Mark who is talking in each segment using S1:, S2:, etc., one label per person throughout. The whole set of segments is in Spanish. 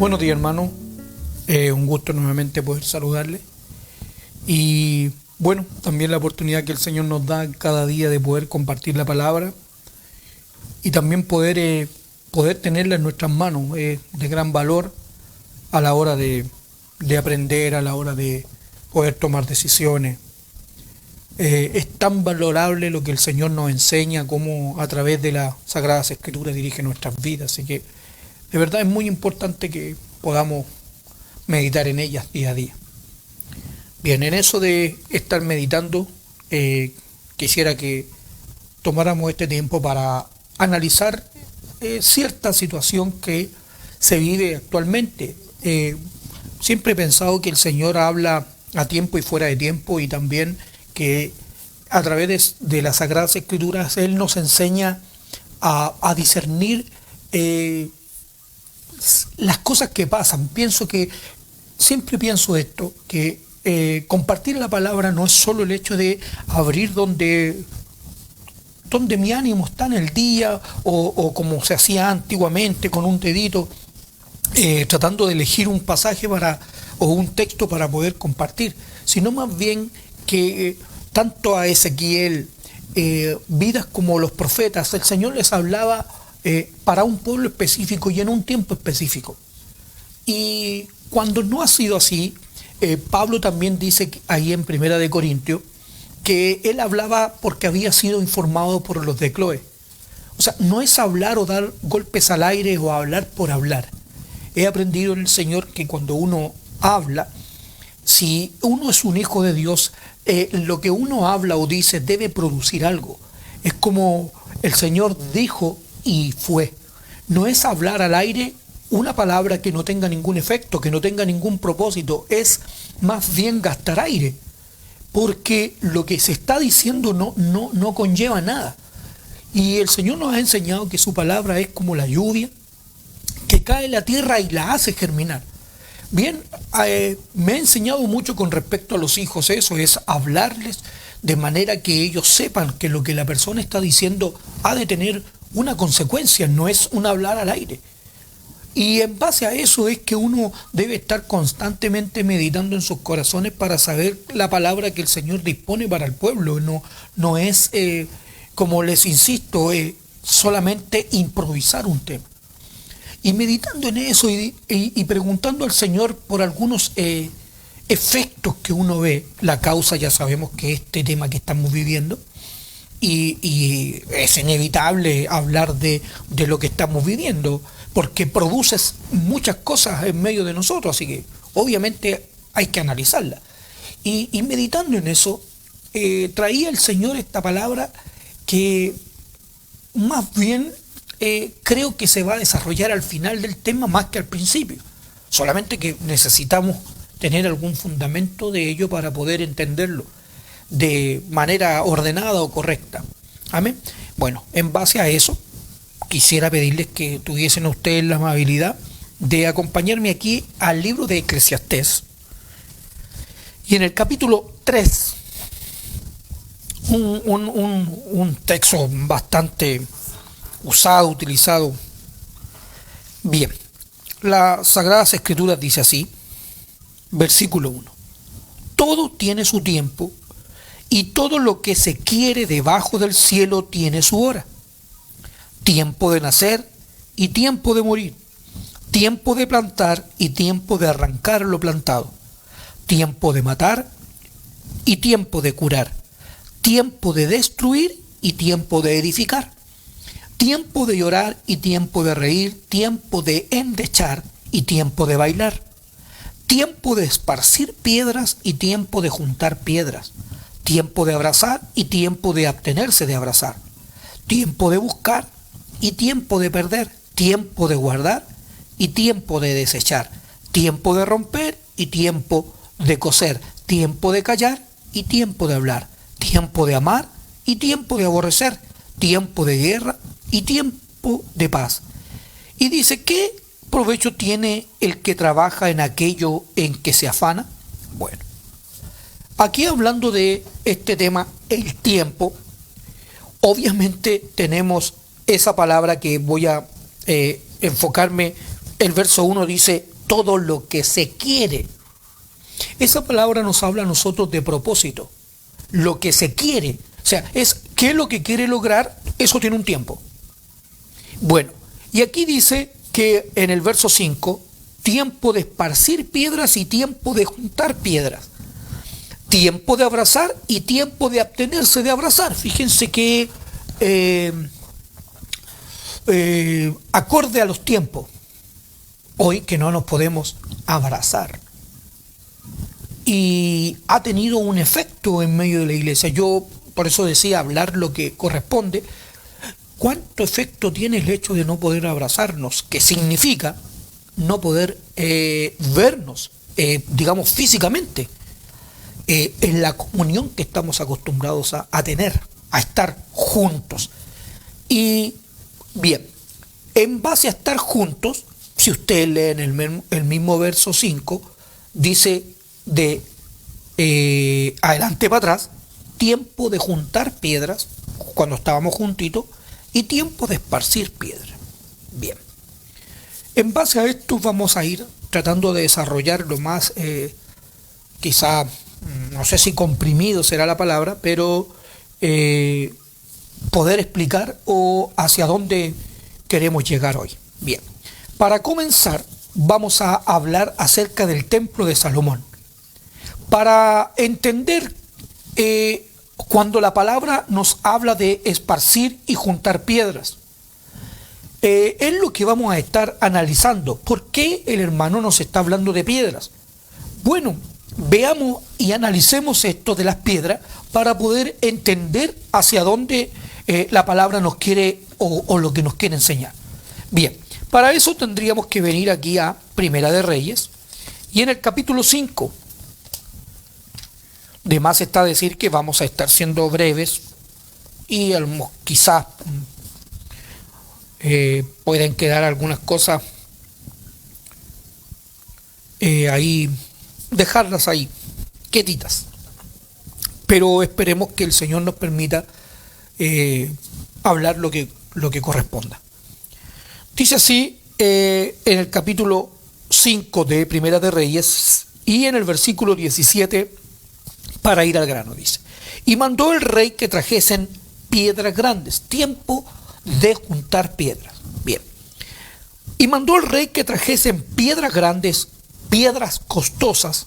S1: Buenos días, hermano. Un gusto nuevamente poder saludarle. Y bueno, también la oportunidad que el Señor nos da cada día de poder compartir la palabra y también poder tenerla en nuestras manos. De gran valor a la hora de aprender, a la hora de poder tomar decisiones. Es tan valorable lo que el Señor nos enseña, como a través de las Sagradas Escrituras dirige nuestras vidas. Así que de verdad es muy importante que podamos meditar en ellas día a día. Bien, en eso de estar meditando, quisiera que tomáramos este tiempo para analizar cierta situación que se vive actualmente. Siempre he pensado que el Señor habla a tiempo y fuera de tiempo, y también que a través de las Sagradas Escrituras Él nos enseña a discernir las cosas que pasan. Siempre pienso esto, que compartir la palabra no es solo el hecho de abrir donde mi ánimo está en el día, o como se hacía antiguamente con un dedito, tratando de elegir un pasaje o un texto para poder compartir, sino más bien que tanto a Ezequiel, vidas como los profetas, el Señor les hablaba para un pueblo específico y en un tiempo específico. Y cuando no ha sido así, Pablo también dice ahí en Primera de Corintios que él hablaba porque había sido informado por los de Cloé. O sea, no es hablar o dar golpes al aire o hablar por hablar. He aprendido en el Señor que cuando uno habla, si uno es un hijo de Dios, lo que uno habla o dice debe producir algo. Es como el Señor dijo y fue. No es hablar al aire una palabra que no tenga ningún efecto, que no tenga ningún propósito. Es más bien gastar aire, porque lo que se está diciendo no conlleva nada. Y el Señor nos ha enseñado que su palabra es como la lluvia que cae en la tierra y la hace germinar. Bien, me ha enseñado mucho con respecto a los hijos. Eso es hablarles de manera que ellos sepan que lo que la persona está diciendo ha de tener una consecuencia, no es un hablar al aire. Y en base a eso es que uno debe estar constantemente meditando en sus corazones para saber la palabra que el Señor dispone para el pueblo. No es, como les insisto, solamente improvisar un tema. Y meditando en eso y preguntando al Señor por algunos efectos que uno ve, la causa ya sabemos que este tema que estamos viviendo, y es inevitable hablar de lo que estamos viviendo, porque produce muchas cosas en medio de nosotros, así que obviamente hay que analizarla. Y meditando en eso, traía el Señor esta palabra que más bien creo que se va a desarrollar al final del tema más que al principio, solamente que necesitamos tener algún fundamento de ello para poder entenderlo de manera ordenada o correcta. Amén. Bueno, en base a eso, quisiera pedirles que tuviesen ustedes la amabilidad de acompañarme aquí al libro de Eclesiastés. Y en el capítulo 3, un texto bastante usado, utilizado. Bien, las Sagradas Escrituras dice así, versículo 1. Todo tiene su tiempo, y todo lo que se quiere debajo del cielo tiene su hora. Tiempo de nacer y tiempo de morir. Tiempo de plantar y tiempo de arrancar lo plantado. Tiempo de matar y tiempo de curar. Tiempo de destruir y tiempo de edificar. Tiempo de llorar y tiempo de reír. Tiempo de endechar y tiempo de bailar. Tiempo de esparcir piedras y tiempo de juntar piedras. Tiempo de abrazar y tiempo de abstenerse de abrazar. Tiempo de buscar y tiempo de perder. Tiempo de guardar y tiempo de desechar. Tiempo de romper y tiempo de coser. Tiempo de callar y tiempo de hablar. Tiempo de amar y tiempo de aborrecer. Tiempo de guerra y tiempo de paz. Y dice, ¿qué provecho tiene el que trabaja en aquello en que se afana? Bueno, aquí hablando de este tema, el tiempo, obviamente tenemos esa palabra que voy a enfocarme. El verso 1 dice todo lo que se quiere. Esa palabra nos habla a nosotros de propósito, lo que se quiere. O sea, ¿qué es lo que quiere lograr? Eso tiene un tiempo. Bueno, y aquí dice que en el verso 5, tiempo de esparcir piedras y tiempo de juntar piedras. Tiempo de abrazar y tiempo de abstenerse de abrazar. Fíjense que acorde a los tiempos, hoy que no nos podemos abrazar. Y ha tenido un efecto en medio de la iglesia. Yo por eso decía hablar lo que corresponde. ¿Cuánto efecto tiene el hecho de no poder abrazarnos? ¿Qué significa no poder vernos, digamos, físicamente? En la comunión que estamos acostumbrados a tener, a estar juntos. Y bien, en base a estar juntos, si usted lee en el mismo verso 5, dice de adelante para atrás, tiempo de juntar piedras, cuando estábamos juntitos, y tiempo de esparcir piedras. Bien, en base a esto vamos a ir tratando de desarrollar lo más, quizá, no sé si comprimido será la palabra, pero poder explicar o hacia dónde queremos llegar hoy. Bien, para comenzar vamos a hablar acerca del templo de Salomón. Para entender cuando la palabra nos habla de esparcir y juntar piedras, es lo que vamos a estar analizando. ¿Por qué el hermano nos está hablando de piedras? Bueno, veamos y analicemos esto de las piedras para poder entender hacia dónde la palabra nos quiere o lo que nos quiere enseñar. Bien, para eso tendríamos que venir aquí a Primera de Reyes y en el capítulo 5. De más está decir que vamos a estar siendo breves y quizás pueden quedar algunas cosas ahí, dejarlas ahí, quietitas. Pero esperemos que el Señor nos permita hablar lo que corresponda. Dice así en el capítulo 5 de Primera de Reyes y en el versículo 17, para ir al grano, dice: y mandó el rey que trajesen piedras grandes, tiempo de juntar piedras. Bien, y mandó el rey que trajesen piedras grandes, piedras costosas,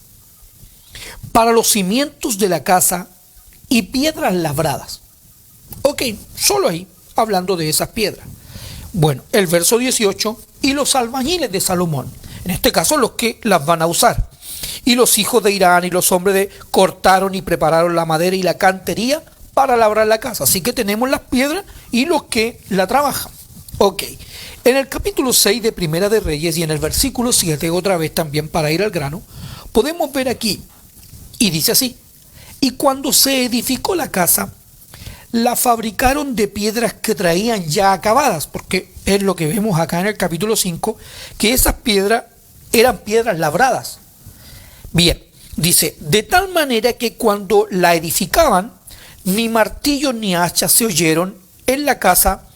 S1: para los cimientos de la casa y piedras labradas. Ok, solo ahí, hablando de esas piedras. Bueno, el verso 18, y los albañiles de Salomón, en este caso los que las van a usar. Y los hijos de Irán y los hombres de cortaron y prepararon la madera y la cantería para labrar la casa. Así que tenemos las piedras y los que la trabajan. Ok, en el capítulo 6 de Primera de Reyes y en el versículo 7, otra vez también para ir al grano, podemos ver aquí, y dice así: y cuando se edificó la casa, la fabricaron de piedras que traían ya acabadas, porque es lo que vemos acá en el capítulo 5, que esas piedras eran piedras labradas. Bien, dice, de tal manera que cuando la edificaban, ni martillo ni hacha se oyeron en la casa,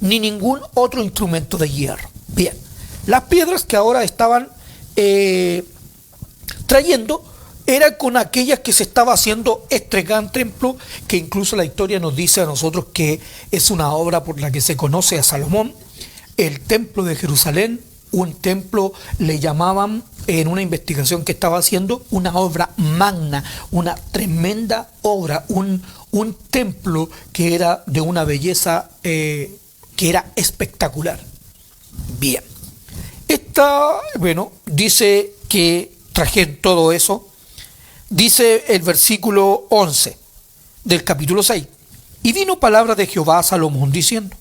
S1: ni ningún otro instrumento de hierro. Bien, las piedras que ahora estaban trayendo eran con aquellas que se estaba haciendo este gran templo, que incluso la historia nos dice a nosotros que es una obra por la que se conoce a Salomón, el templo de Jerusalén. Un templo le llamaban, en una investigación que estaba haciendo, una obra magna, una tremenda obra, un templo que era de una belleza que era espectacular. Bien, dice que trajeron todo eso. Dice el versículo 11 del capítulo 6, y vino palabra de Jehová a Salomón diciendo: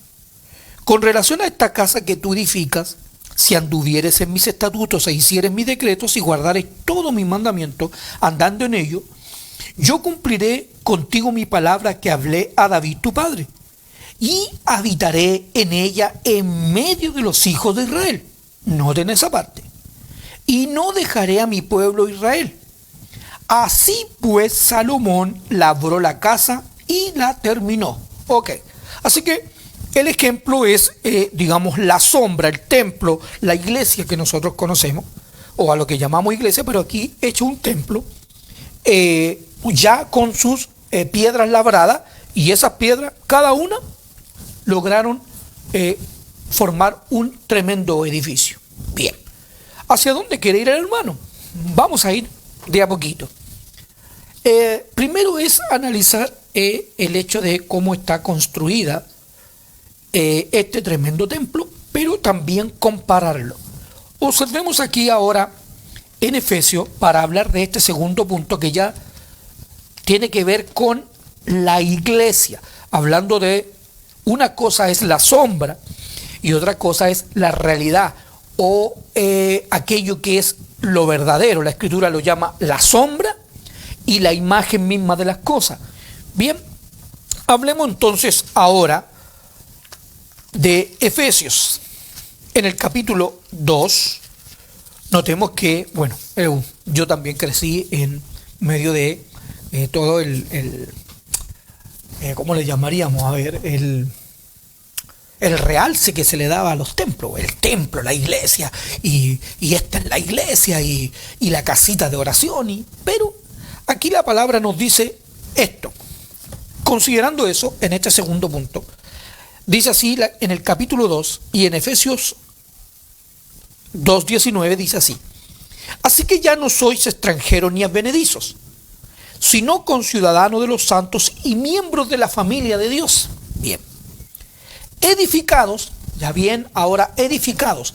S1: con relación a esta casa que tú edificas, si anduvieres en mis estatutos e hicieres mis decretos y guardares todos mis mandamientos, andando en ello, yo cumpliré contigo mi palabra que hablé a David tu padre, y habitaré en ella en medio de los hijos de Israel. Noten esa parte. Y no dejaré a mi pueblo Israel. Así pues Salomón labró la casa y la terminó. Ok, así que el ejemplo es, digamos, la sombra, el templo, la iglesia que nosotros conocemos, o a lo que llamamos iglesia, pero aquí hecho un templo, ya con sus piedras labradas, y esas piedras, cada una, lograron formar un tremendo edificio. Bien, ¿hacia dónde quiere ir el hermano? Vamos a ir de a poquito. Primero es analizar el hecho de cómo está construida este tremendo templo, pero también compararlo. Observemos aquí ahora en Efesios, para hablar de este segundo punto que ya tiene que ver con la iglesia, hablando de una cosa es la sombra y otra cosa es la realidad, o aquello que es lo verdadero. La Escritura lo llama la sombra y la imagen misma de las cosas. Bien, hablemos entonces ahora de Efesios. En el capítulo 2, notemos que, bueno, yo también crecí en medio de todo ¿cómo le llamaríamos? A ver, el realce que se le daba a los templos, el templo, la iglesia, y esta es la iglesia, y la casita de oración, pero aquí la palabra nos dice esto. Considerando eso, en este segundo punto, dice así en el capítulo 2 y en Efesios 2:19 dice así: así que ya no sois extranjeros ni advenedizos, sino conciudadanos de los santos y miembros de la familia de Dios. Bien, edificados, ya bien, ahora edificados.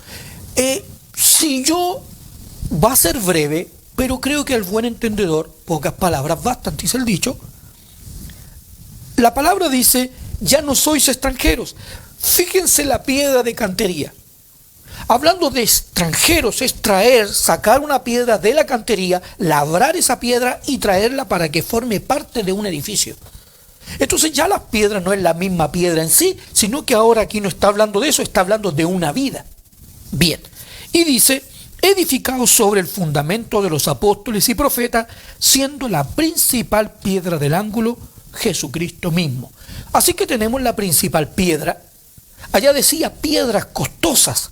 S1: Si yo, va a ser breve, pero creo que al buen entendedor, pocas palabras bastan, dice el dicho. La palabra dice, ya no sois extranjeros. Fíjense la piedra de cantería. Hablando de extranjeros, es traer, sacar una piedra de la cantería, labrar esa piedra y traerla para que forme parte de un edificio. Entonces ya las piedras no es la misma piedra en sí, sino que ahora aquí no está hablando de eso, está hablando de una vida. Bien, y dice, edificados sobre el fundamento de los apóstoles y profetas, siendo la principal piedra del ángulo Jesucristo mismo. Así que tenemos la principal piedra. Allá decía piedras costosas,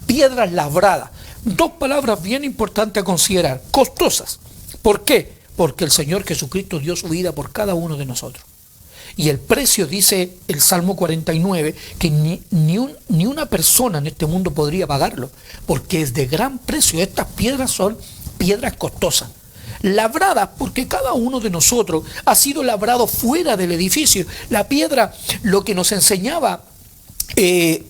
S1: piedras labradas. Dos palabras bien importantes a considerar: costosas. ¿Por qué? Porque el Señor Jesucristo dio su vida por cada uno de nosotros. Y el precio, dice el Salmo 49, que ni una persona en este mundo podría pagarlo, porque es de gran precio. Estas piedras son piedras costosas, labradas, porque cada uno de nosotros ha sido labrado fuera del edificio. La piedra, lo que nos enseñaba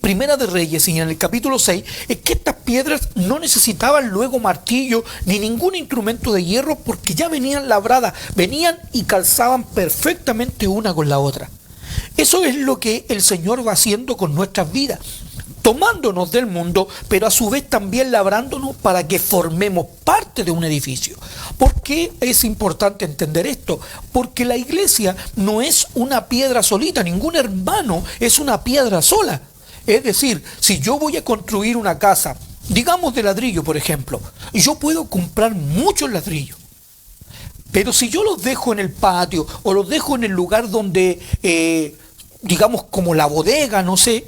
S1: Primera de Reyes y en el capítulo 6, es que estas piedras no necesitaban luego martillo ni ningún instrumento de hierro, porque ya venían labradas, venían y calzaban perfectamente una con la otra. Eso es lo que el Señor va haciendo con nuestras vidas, tomándonos del mundo, pero a su vez también labrándonos para que formemos parte de un edificio. ¿Por qué es importante entender esto? Porque la iglesia no es una piedra solita, ningún hermano es una piedra sola. Es decir, si yo voy a construir una casa, digamos de ladrillo por ejemplo, yo puedo comprar muchos ladrillos, pero si yo los dejo en el patio o los dejo en el lugar donde, digamos como la bodega, no sé,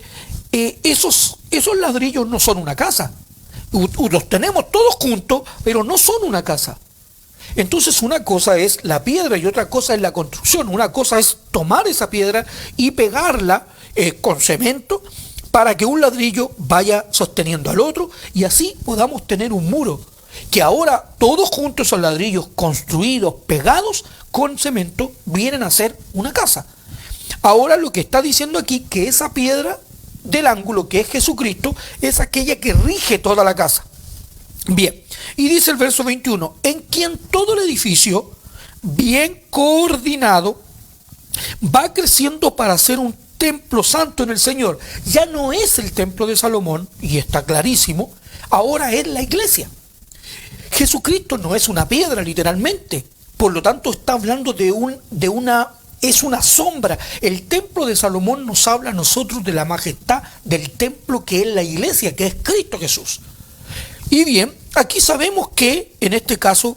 S1: esos ladrillos no son una casa. Los tenemos todos juntos, pero no son una casa. Entonces una cosa es la piedra y otra cosa es la construcción. Una cosa es tomar esa piedra y pegarla con cemento para que un ladrillo vaya sosteniendo al otro y así podamos tener un muro. Que ahora todos juntos esos ladrillos construidos, pegados con cemento, vienen a ser una casa. Ahora lo que está diciendo aquí, que esa piedra del ángulo, que es Jesucristo, es aquella que rige toda la casa. Bien, y dice el verso 21, en quien todo el edificio, bien coordinado, va creciendo para ser un templo santo en el Señor. Ya no es el templo de Salomón, y está clarísimo, ahora es la iglesia. Jesucristo no es una piedra literalmente, por lo tanto está hablando es una sombra. El templo de Salomón nos habla a nosotros de la majestad del templo que es la iglesia, que es Cristo Jesús. Y bien, aquí sabemos que en este caso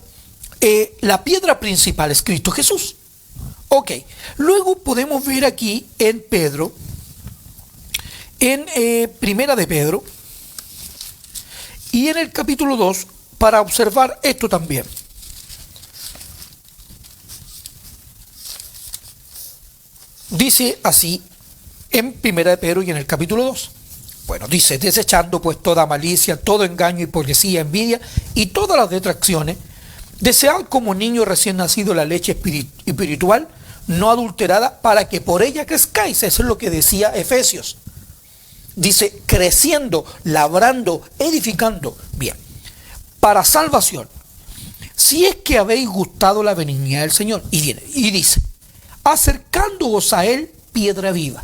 S1: la piedra principal es Cristo Jesús. Ok, luego podemos ver aquí en Pedro, en Primera de Pedro, y en el capítulo 2 para observar esto también. Dice así en 1 Pedro y en el capítulo 2. Bueno, dice, desechando pues toda malicia, todo engaño, hipocresía, envidia y todas las detracciones, desead como niño recién nacido la leche espiritual, no adulterada, para que por ella crezcáis. Eso es lo que decía Efesios. Dice, creciendo, labrando, edificando. Bien, para salvación, si es que habéis gustado la benignidad del Señor. Y viene, y dice, acercándoos a Él, piedra viva.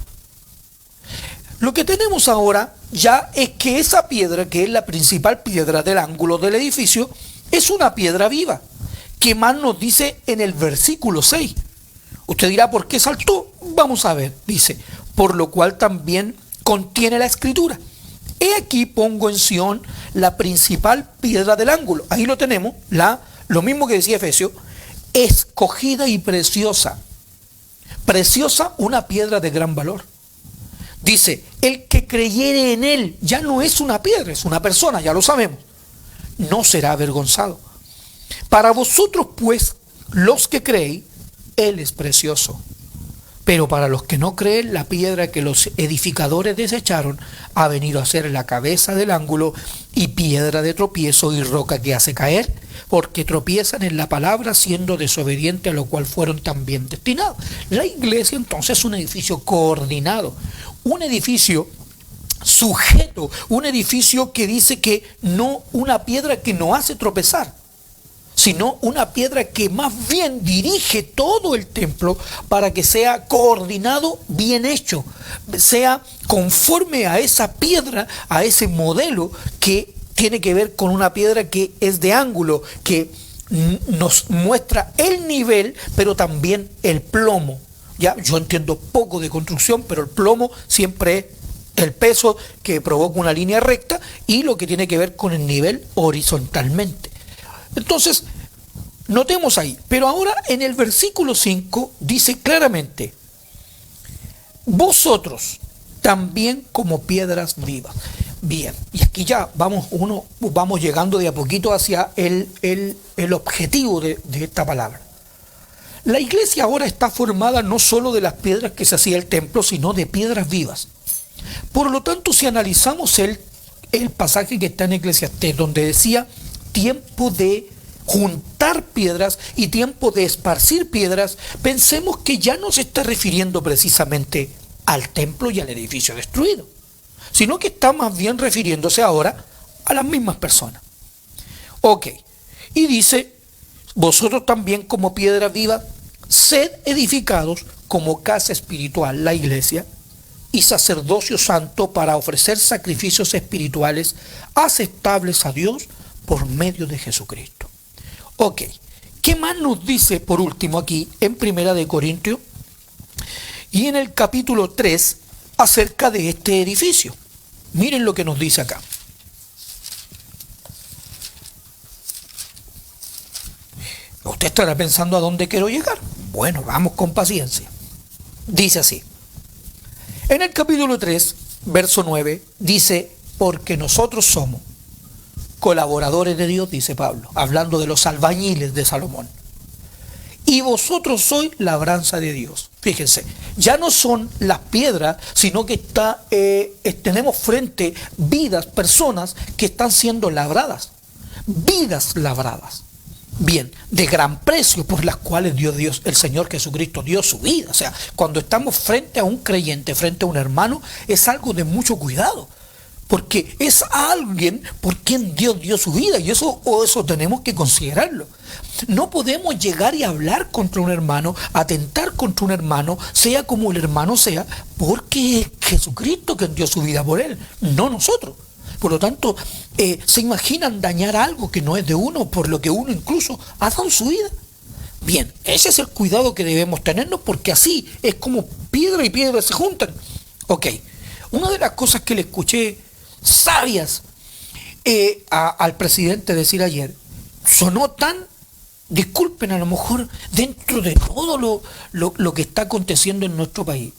S1: Lo que tenemos ahora ya es que esa piedra, que es la principal piedra del ángulo del edificio, es una piedra viva. ¿Qué más nos dice en el versículo 6? Usted dirá, ¿por qué saltó? Vamos a ver. Dice, por lo cual también contiene la escritura. He aquí pongo en Sión la principal piedra del ángulo. Ahí lo tenemos, lo mismo que decía Efesios, escogida y preciosa. Preciosa, una piedra de gran valor. Dice, el que creyere en él ya no es una piedra, es una persona, ya lo sabemos. No será avergonzado. Para vosotros, pues, los que creéis, él es precioso. Pero para los que no creen, la piedra que los edificadores desecharon ha venido a ser la cabeza del ángulo y piedra de tropiezo y roca que hace caer, porque tropiezan en la palabra siendo desobedientes, a lo cual fueron también destinados. La iglesia entonces es un edificio coordinado, un edificio sujeto, un edificio que dice que no una piedra que no hace tropezar, sino una piedra que más bien dirige todo el templo para que sea coordinado, bien hecho, sea conforme a esa piedra, a ese modelo que tiene que ver con una piedra que es de ángulo, que nos muestra el nivel, pero también el plomo. Ya, yo entiendo poco de construcción, pero el plomo siempre es el peso que provoca una línea recta y lo que tiene que ver con el nivel horizontalmente. Entonces, notemos ahí, pero ahora en el versículo 5 dice claramente, vosotros también como piedras vivas. Bien, y aquí ya vamos llegando de a poquito hacia el objetivo de esta palabra. La iglesia ahora está formada no solo de las piedras que se hacía el templo, sino de piedras vivas. Por lo tanto, si analizamos el pasaje que está en Eclesiastés, donde decía tiempo de juntar piedras y tiempo de esparcir piedras, pensemos que ya no se está refiriendo precisamente al templo y al edificio destruido, sino que está más bien refiriéndose ahora a las mismas personas. Ok, y dice, vosotros también como piedra viva, sed edificados como casa espiritual, la iglesia, y sacerdocio santo para ofrecer sacrificios espirituales aceptables a Dios por medio de Jesucristo. Ok, ¿qué más nos dice por último aquí en 1 Corintios y en el capítulo 3 acerca de este edificio? Miren lo que nos dice acá. Usted estará pensando a dónde quiero llegar. Bueno, vamos con paciencia. Dice así. En el capítulo 3, verso 9, dice, porque nosotros somos colaboradores de Dios, dice Pablo, hablando de los albañiles de Salomón. Y vosotros sois labranza de Dios. Fíjense, ya no son las piedras, sino que tenemos frente vidas, personas que están siendo labradas. Vidas labradas. Bien, de gran precio por las cuales Dios, el Señor Jesucristo dio su vida. O sea, cuando estamos frente a un creyente, frente a un hermano, es algo de mucho cuidado. Porque es alguien por quien Dios dio su vida y eso tenemos que considerarlo. No podemos llegar y hablar contra un hermano, atentar contra un hermano, sea como el hermano sea, porque es Jesucristo quien dio su vida por él, no nosotros. Por lo tanto, ¿se imaginan dañar algo que no es de uno, por lo que uno incluso ha dado su vida? Bien, ese es el cuidado que debemos tenernos, porque así es como piedra y piedra se juntan. Ok, una de las cosas que le escuché sabias al presidente decir ayer, sonó tan, disculpen, a lo mejor dentro de todo lo que está aconteciendo en nuestro país,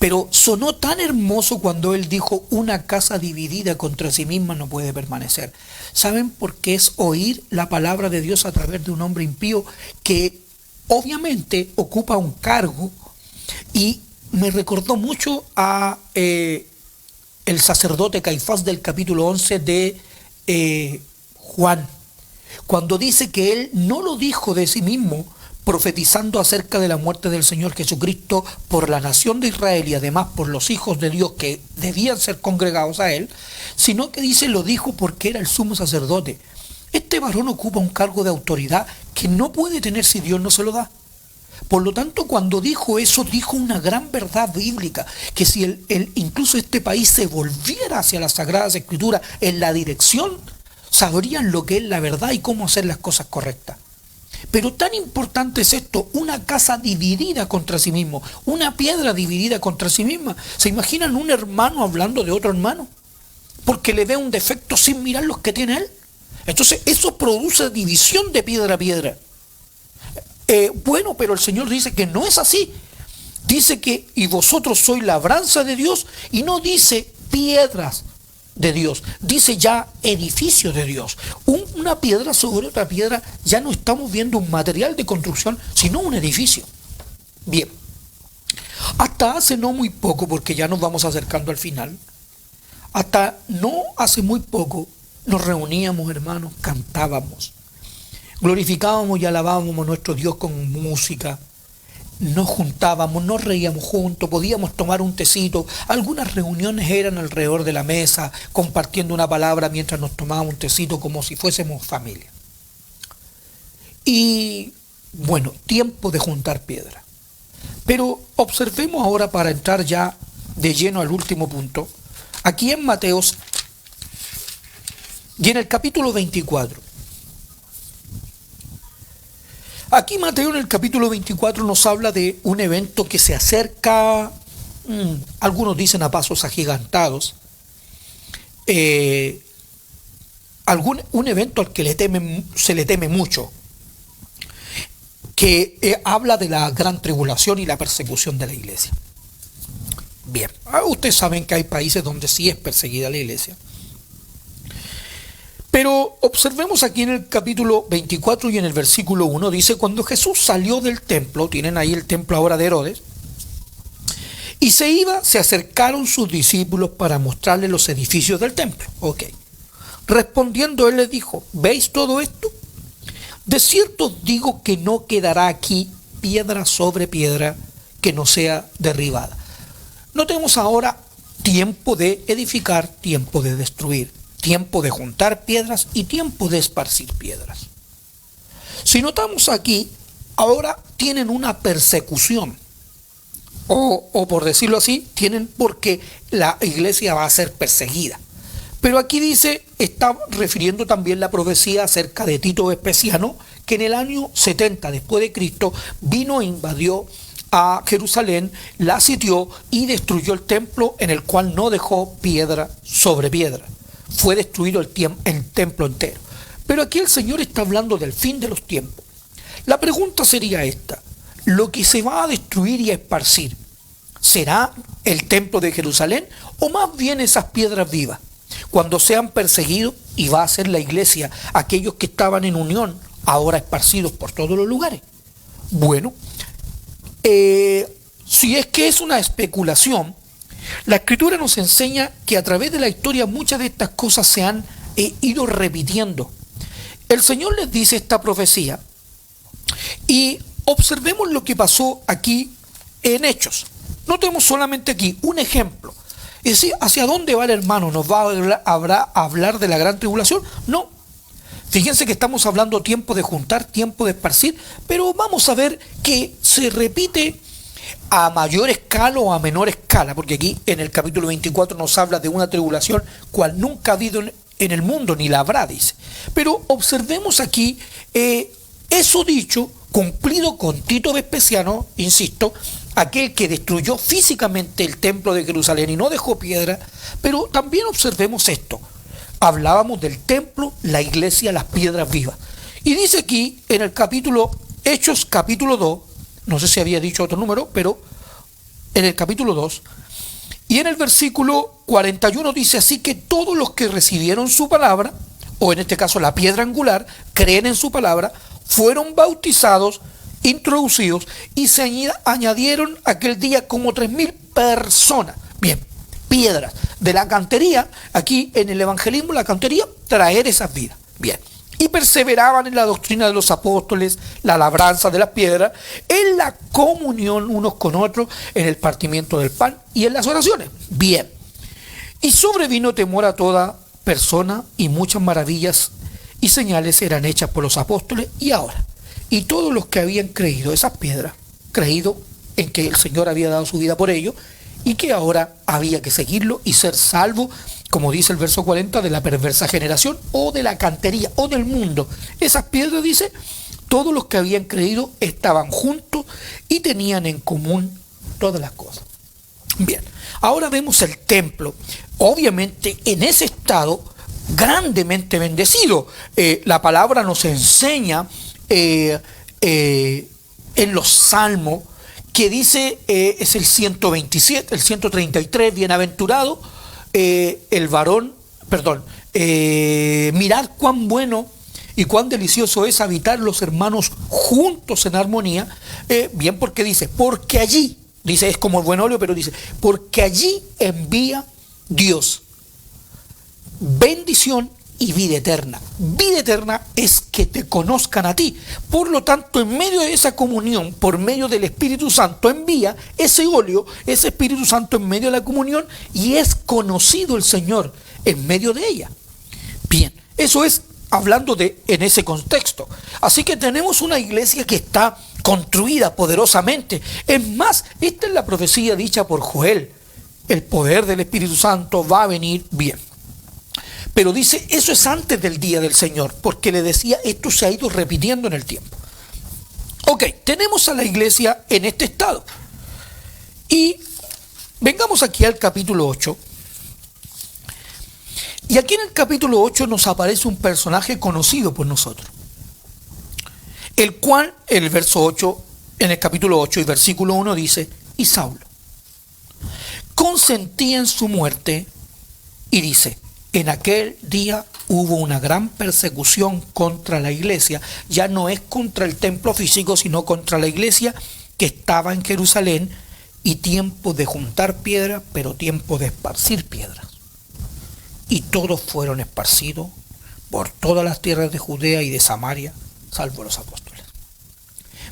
S1: Pero sonó tan hermoso cuando él dijo, una casa dividida contra sí misma no puede permanecer. ¿Saben por qué es oír la palabra de Dios a través de un hombre impío que obviamente ocupa un cargo? Y me recordó mucho a el sacerdote Caifás del capítulo 11 de Juan, cuando dice que él no lo dijo de sí mismo, profetizando acerca de la muerte del Señor Jesucristo por la nación de Israel y además por los hijos de Dios que debían ser congregados a él, sino que dice lo dijo porque era el sumo sacerdote. Este varón ocupa un cargo de autoridad que no puede tener si Dios no se lo da. Por lo tanto, cuando dijo eso, dijo una gran verdad bíblica, que si incluso este país se volviera hacia las Sagradas Escrituras en la dirección, sabrían lo que es la verdad y cómo hacer las cosas correctas. Pero tan importante es esto, una casa dividida contra sí mismo, una piedra dividida contra sí misma. ¿Se imaginan un hermano hablando de otro hermano? Porque le ve un defecto sin mirar los que tiene él. Entonces eso produce división de piedra a piedra. Bueno, pero el Señor dice que no es así. Dice que y vosotros sois labranza de Dios, y no dice piedras de Dios, dice ya edificio de Dios. Una piedra sobre otra piedra, ya no estamos viendo un material de construcción, sino un edificio. Bien, hasta hace no muy poco, porque ya nos vamos acercando al final, hasta no hace muy poco nos reuníamos, hermanos, cantábamos, glorificábamos y alabábamos a nuestro Dios con música, nos juntábamos, nos reíamos juntos, podíamos tomar un tecito, algunas reuniones eran alrededor de la mesa, compartiendo una palabra mientras nos tomábamos un tecito como si fuésemos familia. Y bueno, tiempo de juntar piedra. Pero observemos ahora, para entrar ya de lleno al último punto, aquí en Mateos y en el capítulo 24. Aquí Mateo en el capítulo 24 nos habla de un evento que se acerca, algunos dicen a pasos agigantados, un evento al que se le teme mucho, que habla de la gran tribulación y la persecución de la iglesia. Bien, ustedes saben que hay países donde sí es perseguida la iglesia. Pero observemos aquí en el capítulo 24 y en el versículo 1, dice, cuando Jesús salió del templo, tienen ahí el templo ahora de Herodes, y se iba, se acercaron sus discípulos para mostrarle los edificios del templo. Ok. Respondiendo él les dijo, ¿veis todo esto? De cierto os digo que no quedará aquí piedra sobre piedra que no sea derribada. Notemos ahora tiempo de edificar, tiempo de destruir. Tiempo de juntar piedras y tiempo de esparcir piedras. Si notamos aquí, ahora tienen una persecución, o por decirlo así, tienen porque la iglesia va a ser perseguida. Pero aquí dice, está refiriendo también la profecía acerca de Tito Vespasiano, que en el año 70 después de Cristo vino e invadió a Jerusalén, la sitió y destruyó el templo, en el cual no dejó piedra sobre piedra. Fue destruido el templo entero. Pero aquí el Señor está hablando del fin de los tiempos. La pregunta sería esta: ¿lo que se va a destruir y a esparcir será el templo de Jerusalén o más bien esas piedras vivas? Cuando sean perseguidos, y va a ser la iglesia, aquellos que estaban en unión, ahora esparcidos por todos los lugares. Bueno, si es que es una especulación, la Escritura nos enseña que a través de la historia muchas de estas cosas se han ido repitiendo. El Señor les dice esta profecía y observemos lo que pasó aquí en Hechos. Notemos solamente aquí un ejemplo. Es decir, ¿hacia dónde va el hermano? ¿Nos va a hablar de la gran tribulación? No. Fíjense que estamos hablando tiempo de juntar, tiempo de esparcir, pero vamos a ver que se repite a mayor escala o a menor escala, porque aquí en el capítulo 24 nos habla de una tribulación cual nunca ha habido en el mundo, ni la habrá, dice. Pero observemos aquí eso dicho, cumplido con Tito Vespasiano, insisto, aquel que destruyó físicamente el templo de Jerusalén y no dejó piedra. Pero también observemos esto: hablábamos del templo, la iglesia, las piedras vivas. Y dice aquí en el capítulo, Hechos capítulo 2, no sé si había dicho otro número, pero en el capítulo 2, y en el versículo 41 dice: así que todos los que recibieron su palabra, o en este caso la piedra angular, creen en su palabra, fueron bautizados, introducidos, y se añadieron aquel día como 3.000 personas. Bien, piedras de la cantería, aquí en el evangelismo, la cantería, traer esas vidas. Bien. Y perseveraban en la doctrina de los apóstoles, la labranza de las piedras, en la comunión unos con otros, en el partimiento del pan y en las oraciones. Bien. Y sobrevino temor a toda persona, y muchas maravillas y señales eran hechas por los apóstoles. Y ahora, y todos los que habían creído esas piedras, creído en que el Señor había dado su vida por ellos, y que ahora había que seguirlo y ser salvo, como dice el verso 40, de la perversa generación, o de la cantería, o del mundo. Esas piedras, dice, todos los que habían creído estaban juntos y tenían en común todas las cosas. Bien, ahora vemos el templo, obviamente en ese estado grandemente bendecido. La palabra nos enseña en los salmos, que dice, es el 127, el 133, bienaventurado el varón, mirad cuán bueno y cuán delicioso es habitar los hermanos juntos en armonía. Bien, porque dice, porque allí, dice, es como el buen óleo, pero dice, porque allí envía Dios bendición y vida eterna. Vida eterna es que te conozcan a ti. Por lo tanto, en medio de esa comunión, por medio del Espíritu Santo, envía ese óleo, ese Espíritu Santo en medio de la comunión, y es conocido el Señor en medio de ella. Bien, eso es hablando en ese contexto. Así que tenemos una iglesia que está construida poderosamente. Es más, esta es la profecía dicha por Joel. El poder del Espíritu Santo va a venir bien. Pero dice, eso es antes del día del Señor, porque le decía, esto se ha ido repitiendo en el tiempo. Ok, tenemos a la iglesia en este estado. Y vengamos aquí al capítulo 8. Y aquí en el capítulo 8 nos aparece un personaje conocido por nosotros, el cual, en el verso 8, en el capítulo 8 y versículo 1 dice, y Saulo consentía en su muerte, y dice, en aquel día hubo una gran persecución contra la iglesia. Ya no es contra el templo físico, sino contra la iglesia que estaba en Jerusalén, y tiempo de juntar piedras, pero tiempo de esparcir piedras. Y todos fueron esparcidos por todas las tierras de Judea y de Samaria, salvo los apóstoles.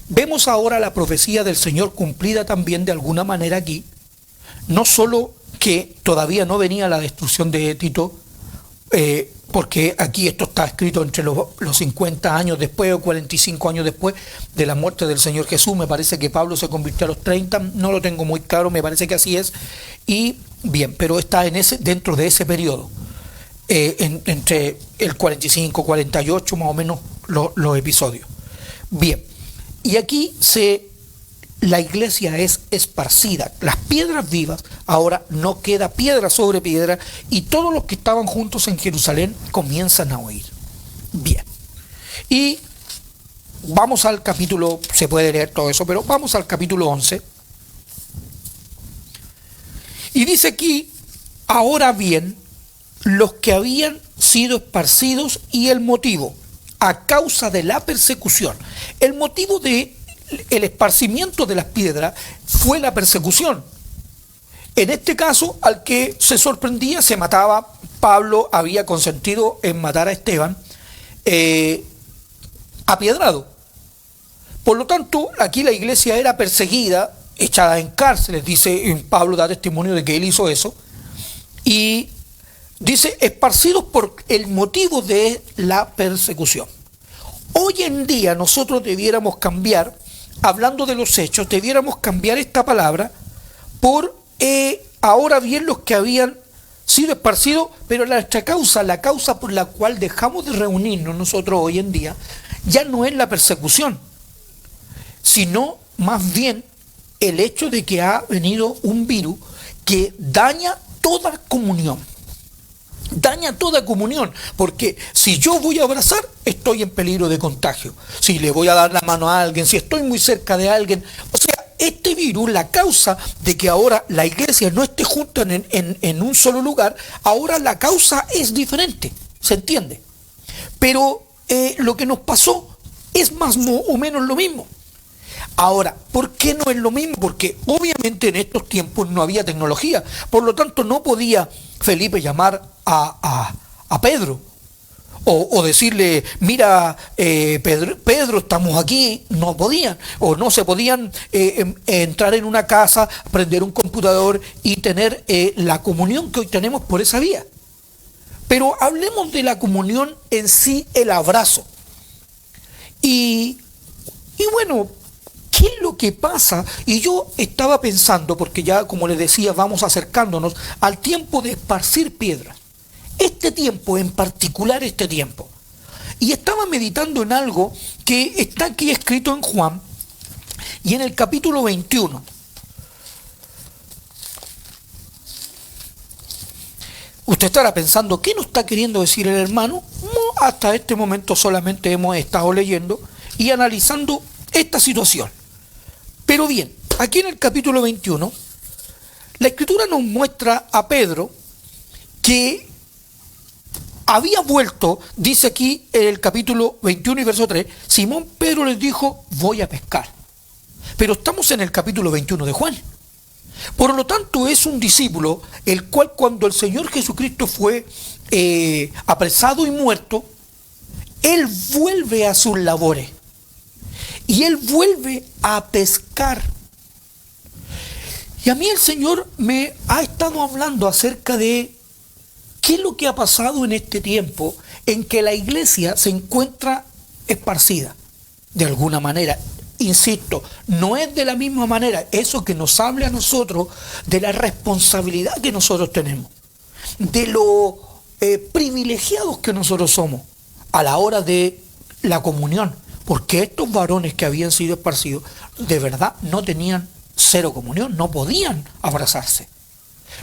S1: Vemos ahora la profecía del Señor cumplida también de alguna manera aquí. No solo que todavía no venía la destrucción de Tito, porque aquí esto está escrito entre los 50 años después o 45 años después de la muerte del Señor Jesús. Me parece que Pablo se convirtió a los 30, no lo tengo muy claro, me parece que así es. Y bien, pero está dentro de ese periodo, entre el 45, 48 más o menos los episodios. Bien, y aquí la iglesia es esparcida, las piedras vivas, ahora no queda piedra sobre piedra, y todos los que estaban juntos en Jerusalén comienzan a oír. Bien, y vamos al capítulo, se puede leer todo eso, pero vamos al capítulo 11, y dice aquí, ahora bien, los que habían sido esparcidos y el motivo, a causa de la persecución, el motivo de el esparcimiento de las piedras fue la persecución. En este caso, al que se sorprendía, se mataba. Pablo había consentido en matar a Esteban apiedrado. Por lo tanto, aquí la iglesia era perseguida, echada en cárceles, dice Pablo, da testimonio de que él hizo eso, y dice, esparcidos por el motivo de la persecución. Hoy en día nosotros debiéramos cambiar, hablando de los hechos, debiéramos cambiar esta palabra por ahora bien los que habían sido esparcidos, pero nuestra causa, la causa por la cual dejamos de reunirnos nosotros hoy en día, ya no es la persecución, sino más bien el hecho de que ha venido un virus que daña toda comunión. Daña toda comunión, porque si yo voy a abrazar, estoy en peligro de contagio. Si le voy a dar la mano a alguien, si estoy muy cerca de alguien, o sea, este virus, la causa de que ahora la iglesia no esté junta en un solo lugar, ahora la causa es diferente, ¿se entiende? Pero lo que nos pasó es más o menos lo mismo. Ahora, ¿por qué no es lo mismo? Porque obviamente en estos tiempos no había tecnología, por lo tanto no podía Felipe llamar a Pedro o decirle, mira, Pedro, estamos aquí. No podían, o no se podían entrar en una casa, prender un computador y tener la comunión que hoy tenemos por esa vía. Pero hablemos de la comunión en sí, el abrazo. Y bueno, ¿qué es lo que pasa? Y yo estaba pensando, porque ya, como les decía, vamos acercándonos al tiempo de esparcir piedras. Este tiempo, en particular este tiempo. Y estaba meditando en algo que está aquí escrito en Juan, y en el capítulo 21. Usted estará pensando, ¿qué nos está queriendo decir el hermano? No, hasta este momento solamente hemos estado leyendo y analizando esta situación. Pero bien, aquí en el capítulo 21, la Escritura nos muestra a Pedro que había vuelto, dice aquí en el capítulo 21 y verso 3, Simón Pedro les dijo, voy a pescar. Pero estamos en el capítulo 21 de Juan. Por lo tanto, es un discípulo el cual, cuando el Señor Jesucristo fue apresado y muerto, él vuelve a sus labores y él vuelve a pescar. Y a mí el Señor me ha estado hablando acerca de qué es lo que ha pasado en este tiempo en que la iglesia se encuentra esparcida de alguna manera. Insisto, no es de la misma manera eso que nos habla a nosotros de la responsabilidad que nosotros tenemos, de lo privilegiados que nosotros somos a la hora de la comunión, porque estos varones que habían sido esparcidos de verdad no tenían cero comunión, no podían abrazarse.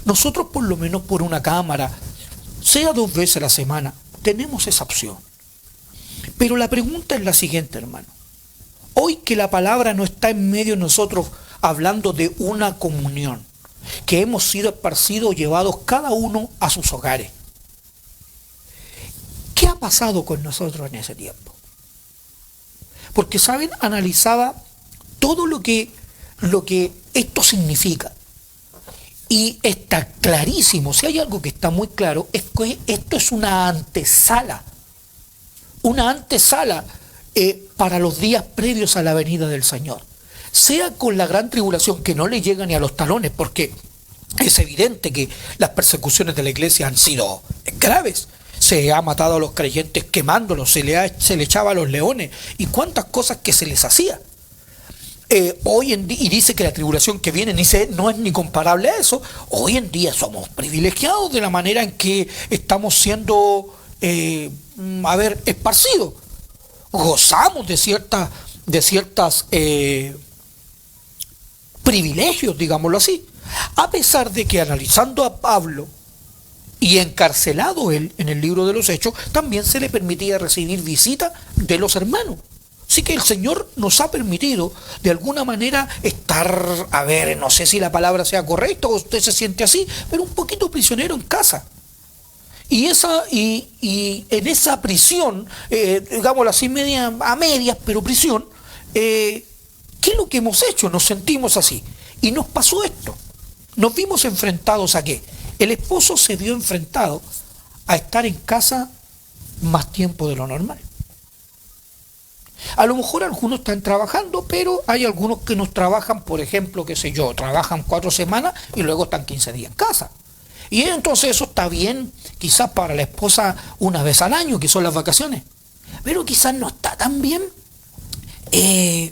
S1: Nosotros, por lo menos por una cámara, sea 2 veces a la semana, tenemos esa opción. Pero la pregunta es la siguiente, hermano. Hoy que la palabra no está en medio de nosotros hablando de una comunión, que hemos sido esparcidos, llevados cada uno a sus hogares. ¿Qué ha pasado con nosotros en ese tiempo? Porque, ¿saben? Analizaba todo lo que esto significa. Y está clarísimo, si hay algo que está muy claro, es que esto es una antesala para los días previos a la venida del Señor. Sea con la gran tribulación que no le llega ni a los talones, porque es evidente que las persecuciones de la iglesia han sido graves. Se ha matado a los creyentes quemándolos, se le echaba a los leones, y cuántas cosas que se les hacía. Hoy en día, y dice que la tribulación que viene no es ni comparable a eso. Hoy en día somos privilegiados de la manera en que estamos siendo esparcidos. Gozamos de ciertas privilegios, digámoslo así. A pesar de que, analizando a Pablo y encarcelado él en el libro de los Hechos, también se le permitía recibir visita de los hermanos. Así que el Señor nos ha permitido de alguna manera estar, no sé si la palabra sea correcta o usted se siente así, pero un poquito prisionero en casa. Y en esa prisión, digámoslo así, a medias, pero prisión, ¿qué es lo que hemos hecho? Nos sentimos así. Y nos pasó esto. Nos vimos enfrentados a ¿qué? El esposo se vio enfrentado a estar en casa más tiempo de lo normal. A lo mejor algunos están trabajando, pero hay algunos que nos trabajan, por ejemplo, trabajan 4 semanas y luego están 15 días en casa. Y entonces eso está bien, quizás para la esposa una vez al año, que son las vacaciones. Pero quizás no está tan bien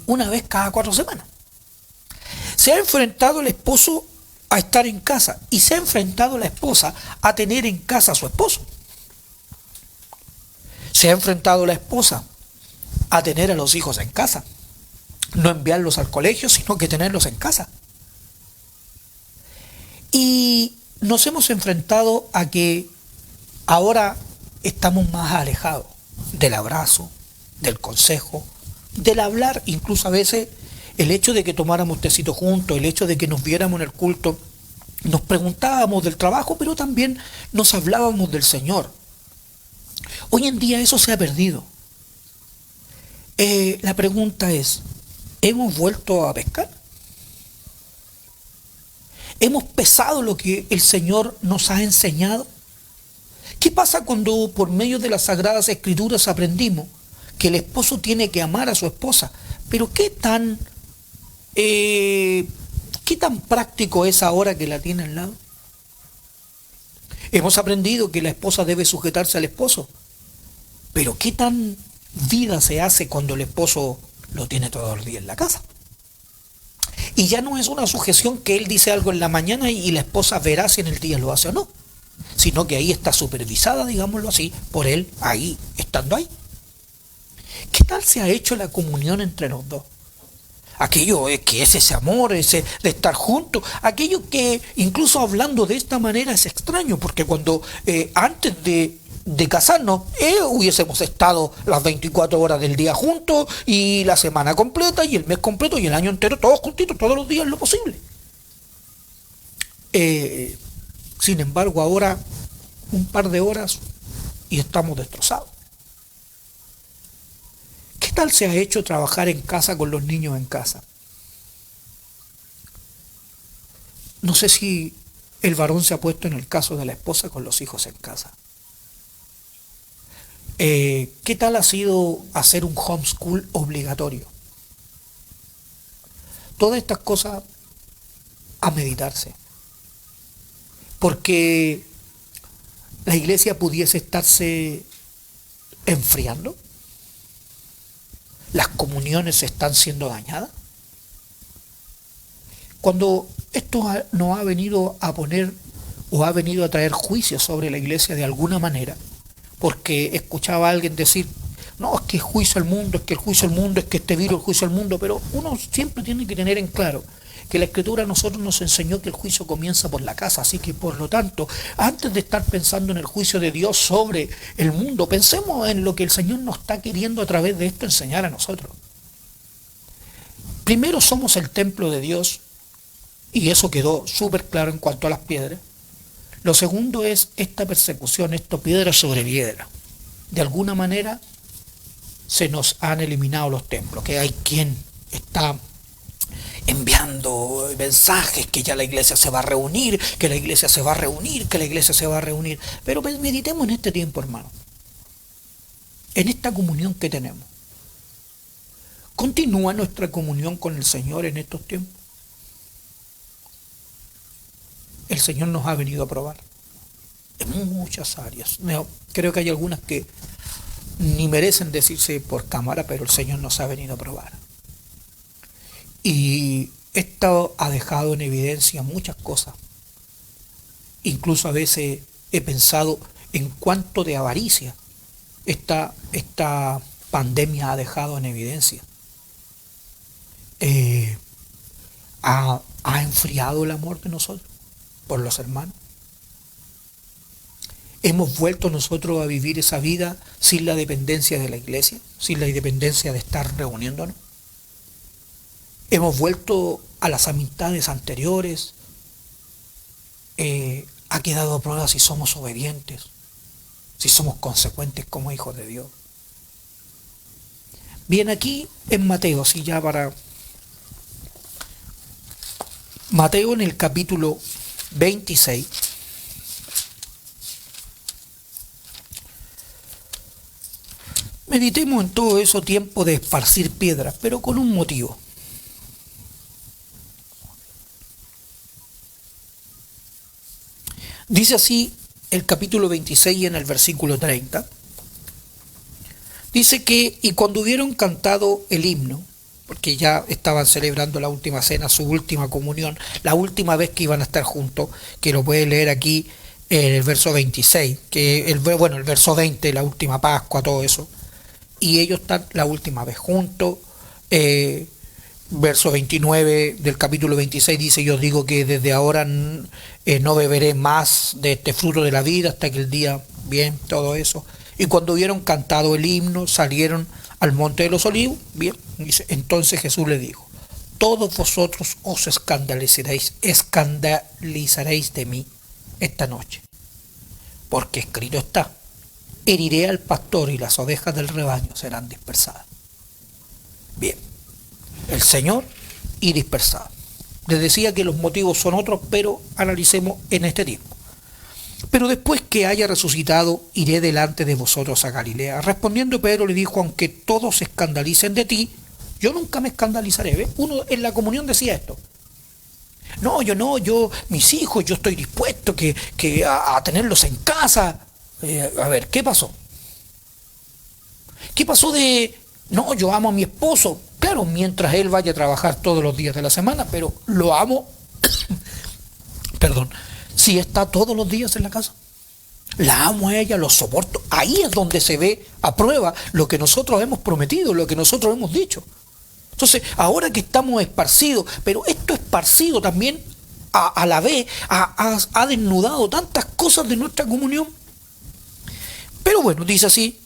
S1: una vez cada 4 semanas. Se ha enfrentado el esposo a estar en casa y se ha enfrentado la esposa a tener en casa a su esposo. Se ha enfrentado la esposa a tener a los hijos en casa, no enviarlos al colegio, sino que tenerlos en casa. Y nos hemos enfrentado a que ahora estamos más alejados del abrazo, del consejo, del hablar, incluso a veces el hecho de que tomáramos tecito juntos, el hecho de que nos viéramos en el culto, nos preguntábamos del trabajo, pero también nos hablábamos del Señor. Hoy en día eso se ha perdido. La pregunta es, ¿hemos vuelto a pescar? ¿Hemos pesado lo que el Señor nos ha enseñado? ¿Qué pasa cuando por medio de las Sagradas Escrituras aprendimos que el esposo tiene que amar a su esposa? Pero ¿qué tan práctico es ahora que la tiene al lado? Hemos aprendido que la esposa debe sujetarse al esposo, pero ¿qué tan vida se hace cuando el esposo lo tiene todo el día en la casa? Y ya no es una sujeción que él dice algo en la mañana y la esposa verá si en el día lo hace o no, sino que ahí está supervisada, digámoslo así, por él ahí, estando ahí. ¿Qué tal se ha hecho la comunión entre los dos? Aquello es que es ese amor, ese de estar juntos, aquello que incluso hablando de esta manera es extraño, porque cuando antes de casarnos, hubiésemos estado las 24 horas del día juntos, y la semana completa, y el mes completo, y el año entero, todos juntitos, todos los días lo posible. Sin embargo, ahora un par de horas y estamos destrozados. ¿Qué tal se ha hecho trabajar en casa con los niños en casa? No sé si el varón se ha puesto en el caso de la esposa con los hijos en casa. ¿Qué tal ha sido hacer un homeschool obligatorio? Todas estas cosas a meditarse. Porque la iglesia pudiese estarse enfriando. Las comuniones están siendo dañadas. Cuando esto nos ha venido a poner o ha venido a traer juicio sobre la iglesia de alguna manera, porque escuchaba a alguien decir, no, es que el juicio al mundo, es que el juicio al mundo, es que este virus, el juicio al mundo, pero uno siempre tiene que tener en claro que la Escritura a nosotros nos enseñó que el juicio comienza por la casa, así que por lo tanto, antes de estar pensando en el juicio de Dios sobre el mundo, pensemos en lo que el Señor nos está queriendo a través de esto enseñar a nosotros. Primero, somos el templo de Dios, y eso quedó súper claro en cuanto a las piedras. Lo segundo es esta persecución, esto piedra sobre piedra. De alguna manera se nos han eliminado los templos, que hay quien está enviando mensajes que ya la iglesia se va a reunir, que la iglesia se va a reunir, que la iglesia se va a reunir. Pero meditemos en este tiempo, hermano, en esta comunión que tenemos. ¿Continúa nuestra comunión con el Señor en estos tiempos? El Señor nos ha venido a probar en muchas áreas. Creo que hay algunas que ni merecen decirse por cámara, pero el Señor nos ha venido a probar. Y esto ha dejado en evidencia muchas cosas. Incluso a veces he pensado en cuánto de avaricia esta pandemia ha dejado en evidencia. Ha enfriado el amor de nosotros por los hermanos. Hemos vuelto nosotros a vivir esa vida sin la dependencia de la iglesia, sin la dependencia de estar reuniéndonos. Hemos vuelto a las amistades anteriores. Ha quedado a prueba si somos obedientes, si somos consecuentes como hijos de Dios. Bien, aquí en Mateo, así ya para Mateo, en el capítulo 26, meditemos en todo eso tiempo de esparcir piedras, pero con un motivo. Dice así el capítulo 26 en el versículo 30. Dice que, y cuando hubieron cantado el himno, porque ya estaban celebrando la última cena, su última comunión, la última vez que iban a estar juntos, que lo puede leer aquí en el verso 26, que el verso 20, la última Pascua, todo eso, y ellos están la última vez juntos. Verso 29 del capítulo 26 dice, yo digo que desde ahora no beberé más de este fruto de la vida hasta que el día, bien, todo eso. Y cuando hubieron cantado el himno, salieron al monte de los olivos, bien, dice, entonces Jesús le dijo, todos vosotros os escandalizaréis de mí esta noche, porque escrito está, heriré al pastor y las ovejas del rebaño serán dispersadas. Bien, el Señor y dispersado. Les decía que los motivos son otros, pero analicemos en este tiempo. Pero después que haya resucitado, iré delante de vosotros a Galilea. Respondiendo Pedro le dijo, aunque todos se escandalicen de ti, yo nunca me escandalizaré. ¿Ves? Uno en la comunión decía esto. No, mis hijos, yo estoy dispuesto a tenerlos en casa. A ver, ¿qué pasó? ¿Qué pasó de, no, yo amo a mi esposo? Claro, mientras él vaya a trabajar todos los días de la semana, pero lo amo, perdón, si está todos los días en la casa. La amo a ella, lo soporto. Ahí es donde se ve a prueba lo que nosotros hemos prometido, lo que nosotros hemos dicho. Entonces, ahora que estamos esparcidos, pero esto esparcido también a la vez ha desnudado tantas cosas de nuestra comunión. Pero bueno, dice así,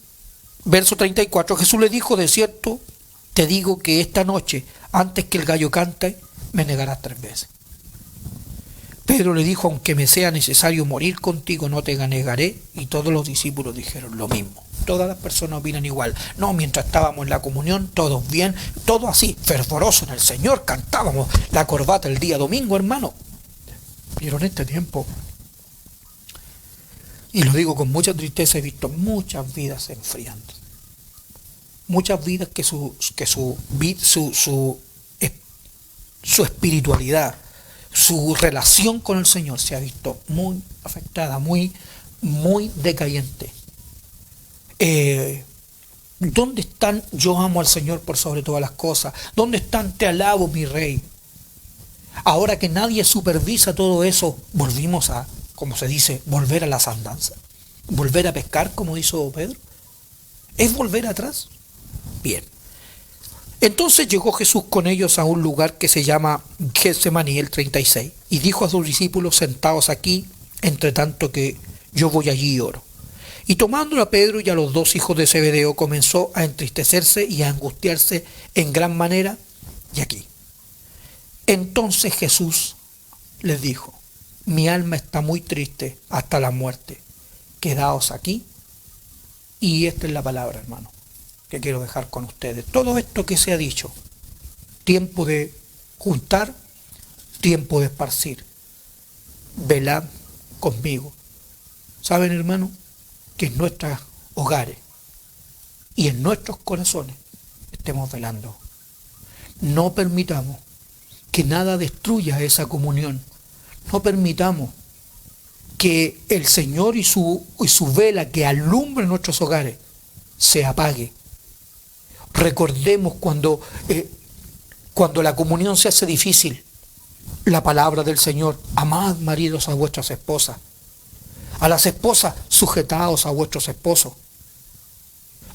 S1: verso 34, Jesús le dijo, de cierto, te digo que esta noche, antes que el gallo cante, me negarás 3 veces. Pedro le dijo, aunque me sea necesario morir contigo, no te negaré. Y todos los discípulos dijeron lo mismo. Todas las personas opinan igual. No, mientras estábamos en la comunión, todos bien, todo así, fervoroso en el Señor, cantábamos la corbata el día domingo, hermano. Pero en este tiempo, y lo digo con mucha tristeza, he visto muchas vidas enfriando. Muchas vidas que su espiritualidad, su relación con el Señor se ha visto muy afectada, muy decayente. ¿Dónde están yo amo al Señor por sobre todas las cosas? ¿Dónde están te alabo mi Rey? Ahora que nadie supervisa todo eso, volvimos a, como se dice, volver a las andanzas. Volver a pescar, como hizo Pedro. ¿Es volver atrás? Bien. Entonces llegó Jesús con ellos a un lugar que se llama Getsemaní, el 36, y dijo a sus discípulos, sentaos aquí, entre tanto que yo voy allí y oro. Y tomando a Pedro y a los 2 hijos de Zebedeo, comenzó a entristecerse y a angustiarse en gran manera. Y aquí. Entonces Jesús les dijo, mi alma está muy triste hasta la muerte. Quedaos aquí. Y esta es la palabra, hermano, que quiero dejar con ustedes. Todo esto que se ha dicho, tiempo de juntar, tiempo de esparcir. Velad conmigo. ¿Saben, hermano? Que en nuestros hogares y en nuestros corazones estemos velando. No permitamos que nada destruya esa comunión. No permitamos que el Señor y su vela que alumbra nuestros hogares se apague. Recordemos cuando la comunión se hace difícil, la palabra del Señor, amad maridos a vuestras esposas, a las esposas sujetaos a vuestros esposos,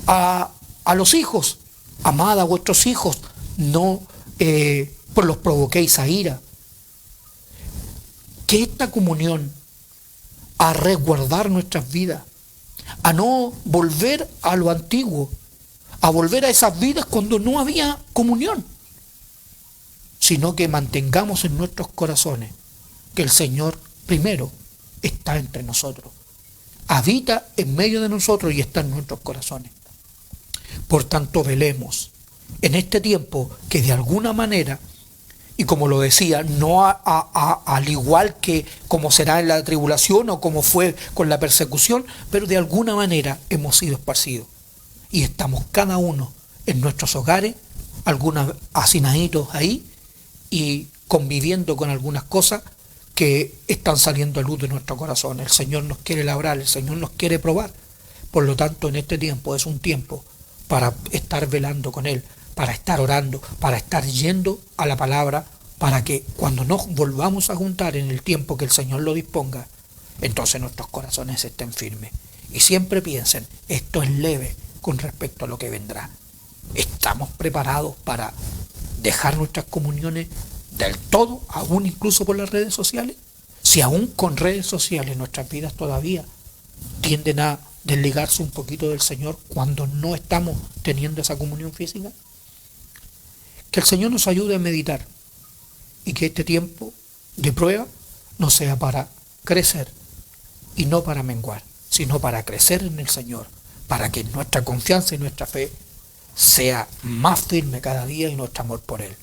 S1: a los hijos, amad a vuestros hijos, no los provoquéis a ira. Que esta comunión, a resguardar nuestras vidas, a no volver a lo antiguo, a volver a esas vidas cuando no había comunión, sino que mantengamos en nuestros corazones que el Señor primero está entre nosotros, habita en medio de nosotros y está en nuestros corazones. Por tanto, velemos en este tiempo que de alguna manera, y como lo decía, no al igual que como será en la tribulación o como fue con la persecución, pero de alguna manera hemos sido esparcidos. Y estamos cada uno en nuestros hogares, algunos hacinaditos ahí, y conviviendo con algunas cosas que están saliendo a luz de nuestro corazón. El Señor nos quiere labrar, el Señor nos quiere probar. Por lo tanto, en este tiempo es un tiempo para estar velando con Él, para estar orando, para estar yendo a la palabra, para que cuando nos volvamos a juntar en el tiempo que el Señor lo disponga, entonces nuestros corazones estén firmes. Y siempre piensen, esto es leve con respecto a lo que vendrá. ¿Estamos preparados para dejar nuestras comuniones del todo, aún incluso por las redes sociales? Si aún con redes sociales nuestras vidas todavía tienden a desligarse un poquito del Señor cuando no estamos teniendo esa comunión física. Que el Señor nos ayude a meditar y que este tiempo de prueba no sea para crecer y no para menguar, sino para crecer en el Señor, para que nuestra confianza y nuestra fe sea más firme cada día y nuestro amor por Él.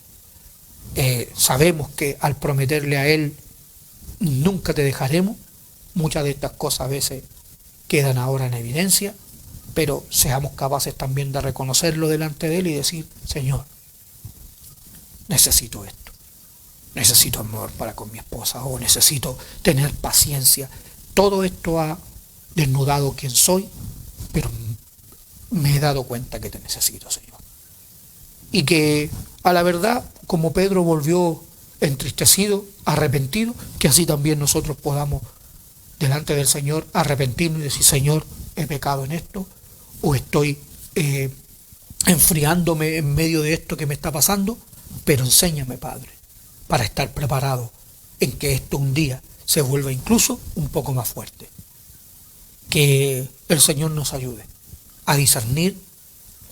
S1: Sabemos que al prometerle a Él nunca te dejaremos, muchas de estas cosas a veces quedan ahora en evidencia, pero seamos capaces también de reconocerlo delante de Él y decir: Señor, necesito esto, necesito amor para con mi esposa, o necesito tener paciencia. Todo esto ha desnudado quién soy, pero me he dado cuenta que te necesito, Señor. Y que a la verdad, como Pedro volvió entristecido, arrepentido, que así también nosotros podamos delante del Señor arrepentirnos y decir: Señor, he pecado en esto, o estoy enfriándome en medio de esto que me está pasando, pero enséñame, Padre, para estar preparado en que esto un día se vuelva incluso un poco más fuerte. Que el Señor nos ayude a discernir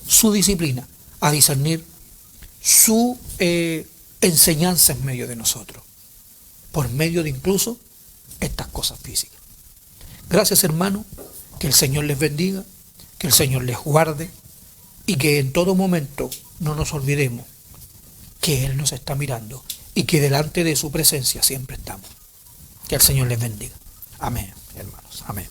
S1: su disciplina, a discernir su enseñanza en medio de nosotros, por medio de incluso estas cosas físicas. Gracias, hermano, que el Señor les bendiga, que el Señor les guarde y que en todo momento no nos olvidemos que Él nos está mirando y que delante de su presencia siempre estamos. Que el Señor les bendiga. Amén, hermanos. Amén.